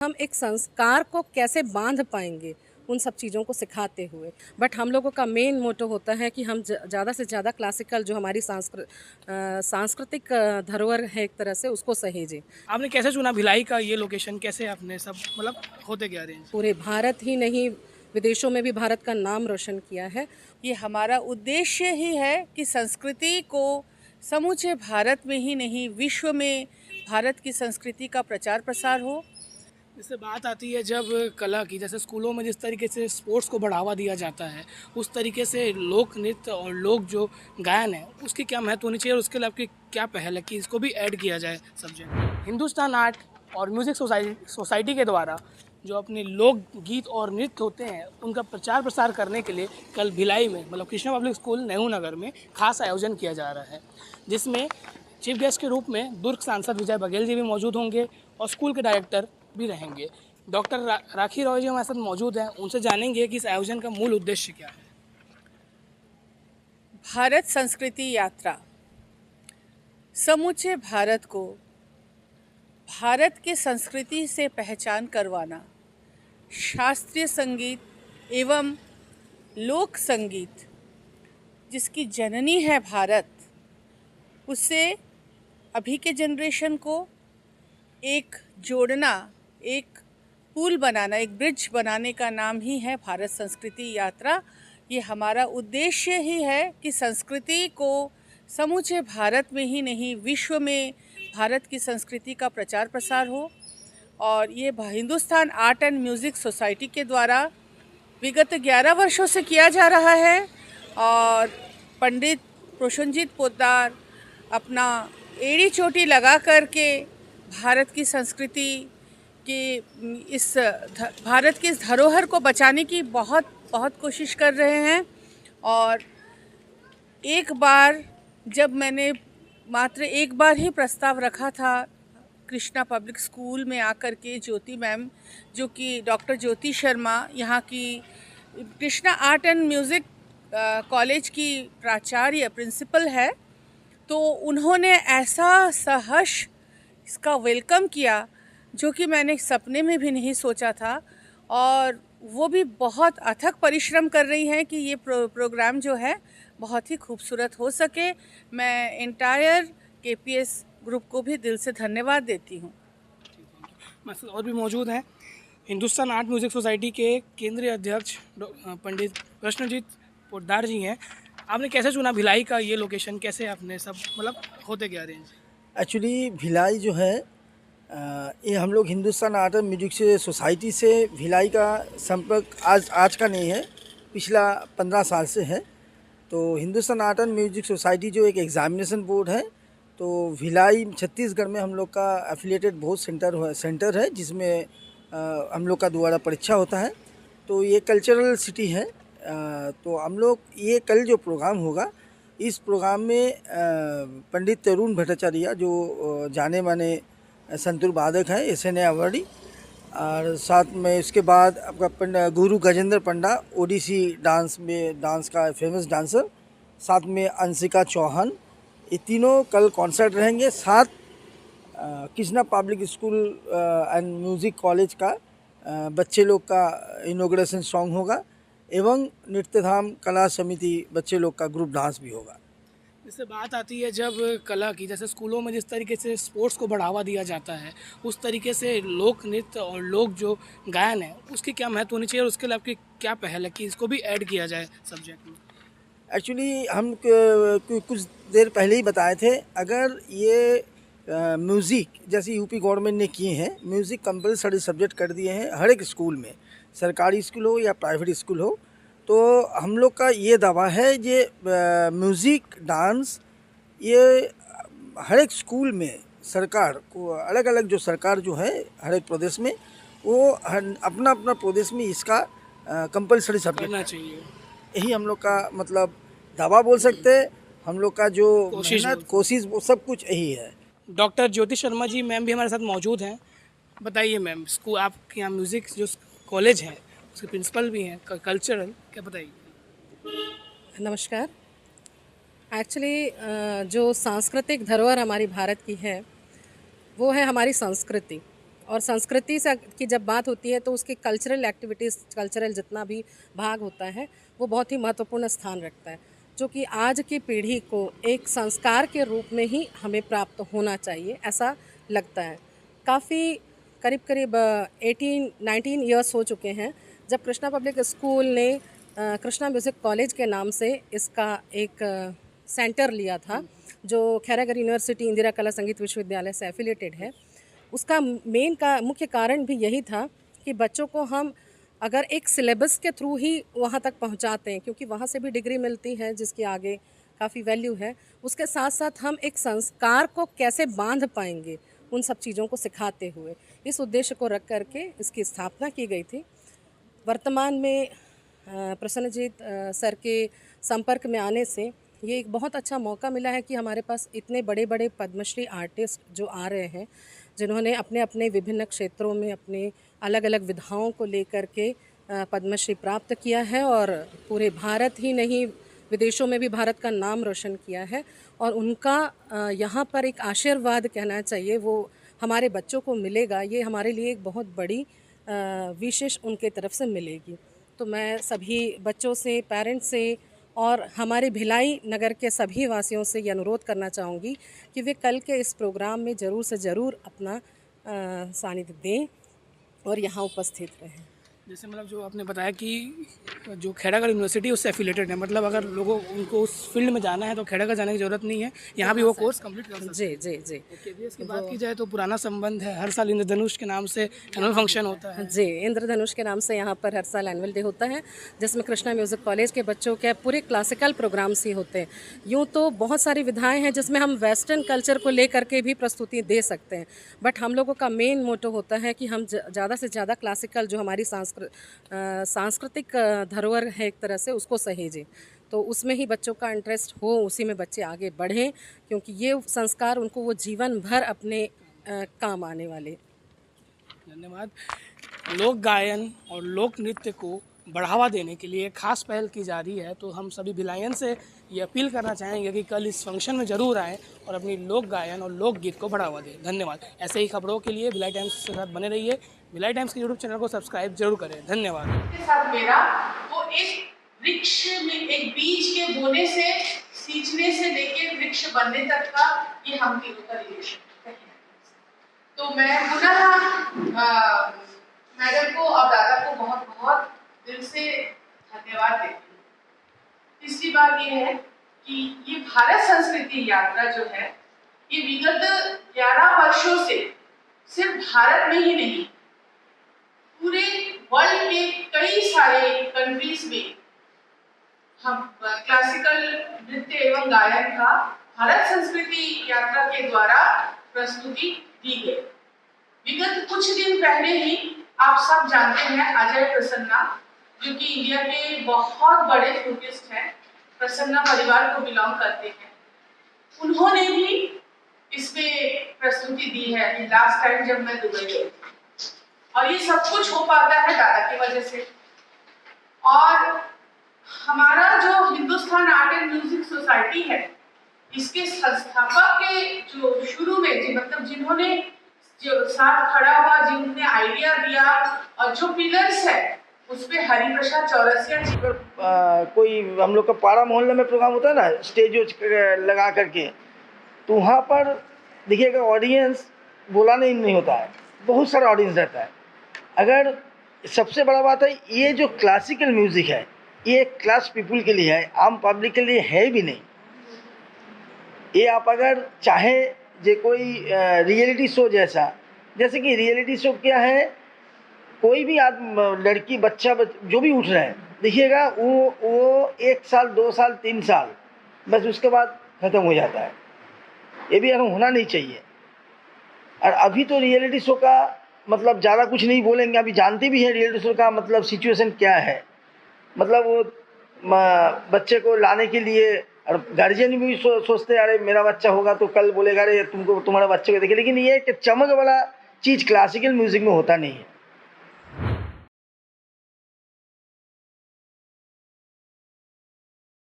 हम एक संस्कार को कैसे बांध पाएंगे उन सब चीज़ों को सिखाते हुए। बट हम लोगों का मेन मोटो होता है कि हम ज़्यादा से ज़्यादा क्लासिकल जो हमारी सांस्कृतिक धरोहर है एक तरह से उसको सहेजें। आपने कैसे चुना भिलाई का ये लोकेशन? कैसे आपने सब मतलब होते क्या अरेंज? पूरे भारत ही नहीं, विदेशों में भी भारत का नाम रोशन किया है। ये हमारा उद्देश्य ही है कि संस्कृति को समूचे भारत में ही नहीं विश्व में भारत की संस्कृति का प्रचार प्रसार हो। इससे बात आती है जब कला की, जैसे स्कूलों में जिस तरीके से स्पोर्ट्स को बढ़ावा दिया जाता है उस तरीके से लोक नृत्य और लोक जो गायन है उसकी क्या महत्व होनी चाहिए और उसके लिए आपकी क्या पहल है कि इसको भी ऐड किया जाए सब्जेक्ट? हिंदुस्तान आर्ट और म्यूज़िक सोसाइटी के द्वारा जो अपने लोक गीत और नृत्य होते हैं उनका प्रचार प्रसार करने के लिए कल भिलाई में मतलब कृष्णा पब्लिक स्कूल नेहरू नगर में खास आयोजन किया जा रहा है, जिसमें चीफ गेस्ट के रूप में दुर्ग सांसद विजय बघेल जी भी मौजूद होंगे और स्कूल के डायरेक्टर भी रहेंगे। डॉक्टर राखी रॉय जी हमारे साथ मौजूद हैं, उनसे जानेंगे कि इस आयोजन का मूल उद्देश्य क्या है। भारत संस्कृति यात्रा समूचे भारत को भारत के संस्कृति से पहचान करवाना, शास्त्रीय संगीत एवं लोक संगीत जिसकी जननी है भारत, उससे अभी के जनरेशन को एक जोड़ना, एक पुल बनाना, एक ब्रिज बनाने का नाम ही है भारत संस्कृति यात्रा। ये हमारा उद्देश्य ही है कि संस्कृति को समूचे भारत में ही नहीं विश्व में भारत की संस्कृति का प्रचार प्रसार हो। और ये Hindustan art and music society के द्वारा विगत 11 वर्षों से किया जा रहा है और पंडित प्रोशनजीत पोद्दार अपना एड़ी चोटी लगा करके भारत की संस्कृति की भारत की इस धरोहर को बचाने की बहुत कोशिश कर रहे हैं। और एक बार जब मैंने मात्र एक बार ही प्रस्ताव रखा था कृष्णा पब्लिक स्कूल में आकर के, ज्योति मैम जो कि डॉक्टर ज्योति शर्मा यहाँ की Krishna art and music college की प्राचार्य प्रिंसिपल है, तो उन्होंने ऐसा सहर्ष इसका वेलकम किया जो कि मैंने सपने में भी नहीं सोचा था। और वो भी बहुत अथक परिश्रम कर रही हैं कि ये प्रोग्राम जो है बहुत ही खूबसूरत हो सके। मैं एंटायर केपीएस ग्रुप को भी दिल से धन्यवाद देती हूँ। और भी मौजूद हैं हिंदुस्तान आर्ट म्यूज़िक सोसाइटी के केंद्रीय अध्यक्ष पंडित कृष्णजीत पोद्दार जी हैं। आपने कैसे चुना भिलाई का ये लोकेशन? कैसे आपने सब मतलब होते क्या अरेंज? एक्चुअली भिलाई जो है ये हम लोग Hindustan art and music society से भिलाई का संपर्क आज का नहीं है, पिछला 15 साल से है। तो Hindustan art and music society जो एक एग्ज़ामिनेशन बोर्ड है, तो भिलाई छत्तीसगढ़ में हम लोग का एफिलिएटेड बहुत सेंटर है जिसमें हम लोग का द्वारा परीक्षा होता है। तो ये कल्चरल सिटी है। तो हम लोग ये कल जो प्रोग्राम होगा, इस प्रोग्राम में पंडित तरुण भट्टाचार्य जो जाने माने संतूर वादक हैं, SNA अवार्डी, और साथ में इसके बाद आपका गुरु गजेंद्र पंडा ओडिसी डांस का फेमस डांसर, साथ में अंशिका चौहान, ये तीनों कल कॉन्सर्ट रहेंगे। साथ Krishna public school and music college का बच्चे लोग का इनॉग्रेशन सॉन्ग होगा एवं नृत्यधाम कला समिति बच्चे लोग का ग्रुप डांस भी होगा। इससे बात आती है जब कला की, जैसे स्कूलों में जिस तरीके से स्पोर्ट्स को बढ़ावा दिया जाता है उस तरीके से लोक नृत्य और लोक जो गायन है उसकी क्या महत्व होनी चाहिए और उसके लिए आपकी क्या पहल है कि इसको भी ऐड किया जाए सब्जेक्ट में? एक्चुअली हम कुछ देर पहले ही बताए थे, अगर ये म्यूज़िक जैसे यूपी गवर्नमेंट ने किए हैं, म्यूज़िक कंपलसरी सब्जेक्ट कर दिए हैं हर एक स्कूल में, सरकारी स्कूल हो या प्राइवेट स्कूल हो, तो हम लोग का ये दावा है ये म्यूज़िक डांस ये हर एक स्कूल में सरकार को अलग अलग जो सरकार जो है हर एक प्रदेश में वो अपना अपना प्रदेश में इसका कंपलसरी सब्जेक्ट करना चाहिए। यही हम लोग का मतलब दावा बोल सकते हैं। हम लोग का जो कोशिश वो सब कुछ यही है। डॉक्टर ज्योति शर्मा जी मैम भी हमारे साथ मौजूद हैं। बताइए मैम, स्कूल आपके यहाँ म्यूज़िक जो कॉलेज है उसके प्रिंसिपल भी हैं, कल्चरल, क्या बताइए? नमस्कार। एक्चुअली जो सांस्कृतिक धरोहर हमारी भारत की है वो है हमारी संस्कृति, और संस्कृति से की जब बात होती है तो उसकी कल्चरल एक्टिविटीज़, कल्चरल जितना भी भाग होता है वो बहुत ही महत्वपूर्ण स्थान रखता है, जो कि आज की पीढ़ी को एक संस्कार के रूप में ही हमें प्राप्त होना चाहिए, ऐसा लगता है। काफ़ी करीब करीब 18-19 ईयर्स हो चुके हैं जब कृष्णा पब्लिक स्कूल ने कृष्णा म्यूज़िक कॉलेज के नाम से इसका एक सेंटर लिया था, जो खैरागढ़ यूनिवर्सिटी इंदिरा कला संगीत विश्वविद्यालय से एफिलेटेड है। उसका मुख्य कारण भी यही था कि बच्चों को हम अगर एक सिलेबस के थ्रू ही वहाँ तक पहुँचाते हैं, क्योंकि वहाँ से भी डिग्री मिलती है जिसकी आगे काफ़ी वैल्यू है, उसके साथ साथ हम एक संस्कार को कैसे बांध पाएंगे उन सब चीज़ों को सिखाते हुए, इस उद्देश्य को रख करके इसकी स्थापना की गई थी। वर्तमान में प्रसन्नजीत सर के संपर्क में आने से ये एक बहुत अच्छा मौका मिला है कि हमारे पास इतने बड़े बड़े पद्मश्री आर्टिस्ट जो आ रहे हैं, जिन्होंने अपने अपने विभिन्न क्षेत्रों में अपने अलग अलग विधाओं को लेकर के पद्मश्री प्राप्त किया है और पूरे भारत ही नहीं विदेशों में भी भारत का नाम रोशन किया है। और उनका यहाँ पर एक आशीर्वाद कहना चाहिए वो हमारे बच्चों को मिलेगा, ये हमारे लिए एक बहुत बड़ी विशेष उनके तरफ से मिलेगी। तो मैं सभी बच्चों से, पेरेंट्स से और हमारे भिलाई नगर के सभी वासियों से ये अनुरोध करना चाहूँगी कि वे कल के इस प्रोग्राम में ज़रूर से ज़रूर अपना सानिध्य दें और यहाँ उपस्थित रहें। जैसे मतलब जो आपने बताया कि जो खैरागढ़ यूनिवर्सिटी उससे एफिलेटेड है, मतलब अगर लोगों उनको उस फील्ड में जाना है तो खैरागढ़ जाने की ज़रूरत नहीं है, यहाँ भी वो कोर्स कंप्लीट कर सकते हैं। जी जी जी। ओके, इसकी बात की जाए तो पुराना संबंध है, हर साल इंद्रधनुष के नाम से एनुअल फंक्शन होता है। जी, इंद्रधनुष के नाम से यहाँ पर हर साल एनुअल डे होता है, जिसमें कृष्णा म्यूज़िक कॉलेज के बच्चों के पूरे क्लासिकल प्रोग्राम्स ही होते हैं। यूँ तो बहुत सारी विधाएं हैं जिसमें हम वेस्टर्न कल्चर को लेकर के भी प्रस्तुति दे सकते हैं, बट हम लोगों का मेन मोटो होता है कि हम ज़्यादा से ज़्यादा क्लासिकल जो हमारी सांस्कृतिक धरोहर है एक तरह से, उसको सहेजें, तो उसमें ही बच्चों का इंटरेस्ट हो, उसी में बच्चे आगे बढ़ें, क्योंकि ये संस्कार उनको वो जीवन भर अपने काम आने वाले। धन्यवाद। लोक गायन और लोक नृत्य को बढ़ावा देने के लिए खास पहल की जा रही है, तो हम सभी भिलाइयन से ये अपील करना चाहेंगे कि कल इस फंक्शन में ज़रूर आएँ और अपनी लोक गायन और लोकगीत को बढ़ावा दें। धन्यवाद। ऐसे ही खबरों के लिए भिलाई टाइम्स के साथ बने रहिए। भिलाई टाइम्स के यूट्यूब चैनल को सब्सक्राइब जरूर करें। धन्यवाद। के साथ मेरा वो एक वृक्ष में एक बीज के बोने से, सींचने से लेके वृक्ष बनने तक का ये हम तीनों का रिलेशन है। तो मैं पुनः मैडम को और दादा को बहुत बहुत दिल से धन्यवाद देती हूँ। तीसरी बात ये है कि ये भारत संस्कृति यात्रा जो है, ये विगत 11 वर्षों से सिर्फ भारत में ही नहीं, पूरे वर्ल्ड के कई सारे कंट्रीज में हम क्लासिकल नृत्य एवं गायन का भारत संस्कृति यात्रा के द्वारा प्रस्तुति दी गई। विगत कुछ दिन पहले ही आप सब जानते हैं अजय प्रसन्ना, जो कि इंडिया के बहुत बड़े फ्लूटिस्ट हैं, प्रसन्ना परिवार को बिलोंग करते हैं, उन्होंने भी इसमें प्रस्तुति दी है लास्ट टाइम जब मैं दुबई गई थी। और ये सब कुछ हो पाता है दादा की वजह से। और हमारा जो Hindustan art and music society है, इसके संस्थापक के जो शुरू में मतलब जिन्होंने जो साथ खड़ा हुआ, जिन्होंने आइडिया दिया और जो पिलर्स है उस पे हरिप्रसाद चौरसिया जी। कोई हम लोग का पाड़ा मोहल्ले में प्रोग्राम होता है ना, स्टेज लगा करके, तो वहाँ पर देखिएगा ऑडियंस बोला नहीं होता है, बहुत सारा ऑडियंस रहता है। अगर सबसे बड़ा बात है, ये जो क्लासिकल म्यूज़िक है ये क्लास पीपल के लिए है, आम पब्लिक के लिए है भी नहीं। ये आप अगर चाहे जो कोई रियलिटी शो जैसे कि रियलिटी शो क्या है, कोई भी लड़की बच्चा जो भी उठ रहे हैं, देखिएगा वो 1 साल 2 साल 3 साल बस, उसके बाद ख़त्म हो जाता है। ये भी होना नहीं चाहिए। और अभी तो रियलिटी शो का मतलब ज़्यादा कुछ नहीं बोलेंगे, अभी जानते भी हैं रियलिटी शो का मतलब सिचुएशन क्या है। मतलब वो बच्चे को लाने के लिए, और गार्जियन भी सोचते हैं अरे मेरा बच्चा होगा तो कल बोलेगा अरे तुमको तुम्हारा बच्चे को देखे, लेकिन ये कि चमक वाला चीज़ क्लासिकल म्यूज़िक में होता नहीं है।